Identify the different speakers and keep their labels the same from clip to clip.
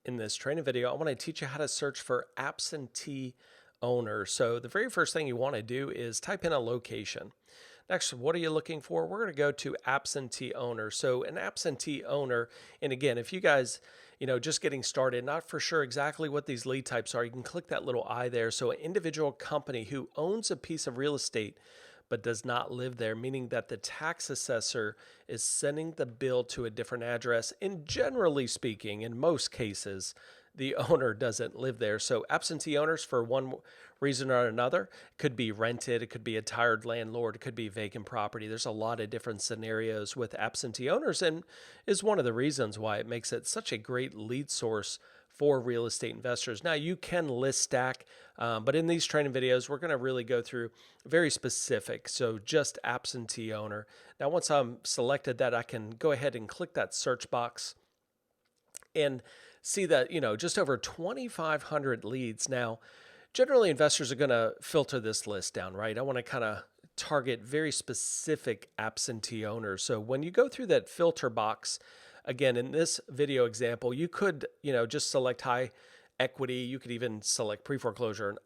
Speaker 1: In this training video, I want to teach you how to search for absentee owners. So the very first thing you want to do is type in a location. Next, what are you looking for? We're going to go to absentee owner. So an absentee owner, and again, if you guys, just getting started, not for sure exactly what these lead types are, you can click that little I there. So an individual company who owns a piece of real estate but does not live there, meaning that the tax assessor is sending the bill to a different address. And generally speaking, in most cases, the owner doesn't live there. So absentee owners, for one reason or another, could be rented, it could be a tired landlord, it could be vacant property. There's a lot of different scenarios with absentee owners, and is one of the reasons why it makes it such a great lead source for real estate investors. Now, you can list stack, but in these training videos, we're going to really go through very specific. So just absentee owner. Now, once I'm selected that, I can go ahead and click that search box and see that, just over 2,500 leads. Now, generally investors are going to filter this list down, right? I want to kind of target very specific absentee owners. So when you go through that filter box, again, in this video example, you could, just select high equity. You could even select pre-foreclosure and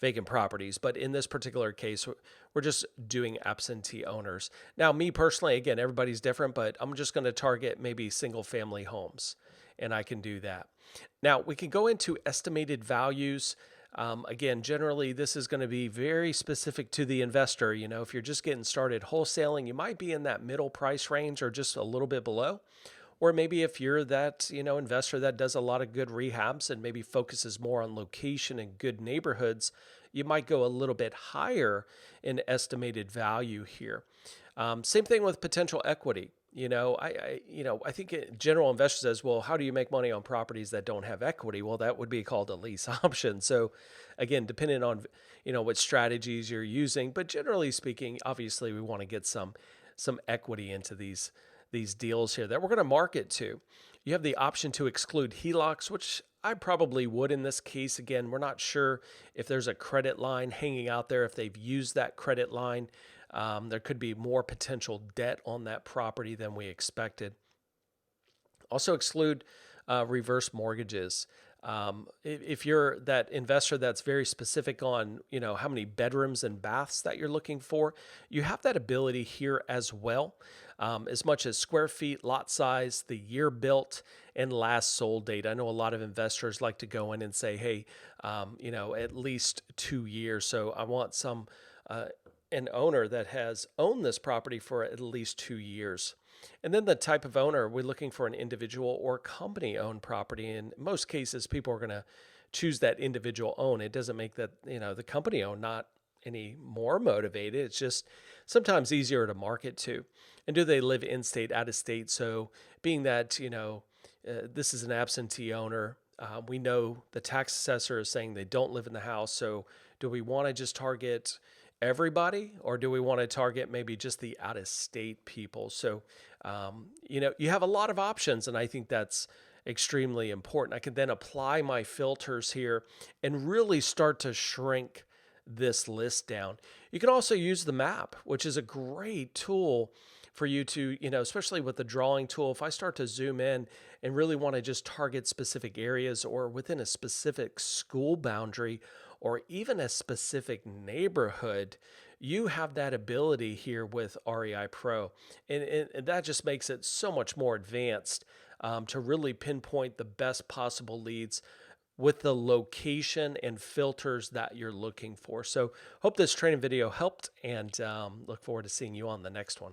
Speaker 1: vacant properties. But in this particular case, we're just doing absentee owners. Now, me personally, again, everybody's different, but I'm just going to target maybe single family homes, and I can do that. Now, we can go into estimated values. Again, generally, this is going to be very specific to the investor. If you're just getting started wholesaling, you might be in that middle price range or just a little bit below. Or maybe if you're that, investor that does a lot of good rehabs and maybe focuses more on location and good neighborhoods, you might go a little bit higher in estimated value here. Same thing with potential equity. I think general investor says, well, how do you make money on properties that don't have equity? Well, that would be called a lease option. So again, depending on, what strategies you're using, but generally speaking, obviously we want to get some equity into these deals here that we're going to market to. You have the option to exclude HELOCs, which I probably would in this case. Again, we're not sure if there's a credit line hanging out there, if they've used that credit line. There could be more potential debt on that property than we expected. Also exclude reverse mortgages. If you're that investor that's very specific on, how many bedrooms and baths that you're looking for, you have that ability here as well, as much as square feet, lot size, the year built, and last sold date. I know a lot of investors like to go in and say, hey, at least 2 years. So I want an owner that has owned this property for at least 2 years. And then the type of owner, we're looking for an individual or company owned property. In most cases, people are going to choose that individual own. It doesn't make that, the company owned not any more motivated. It's just sometimes easier to market to. And do they live in state, out of state? So being that, this is an absentee owner, we know the tax assessor is saying they don't live in the house. So do we want to just target everybody, or do we want to target maybe just the out-of-state people? So, you have a lot of options, and I think that's extremely important. I can then apply my filters here and really start to shrink this list down. You can also use the map, which is a great tool for you to, especially with the drawing tool. If I start to zoom in and really want to just target specific areas or within a specific school boundary or even a specific neighborhood, you have that ability here with REIPro. And that just makes it so much more advanced to really pinpoint the best possible leads with the location and filters that you're looking for. So hope this training video helped, and look forward to seeing you on the next one.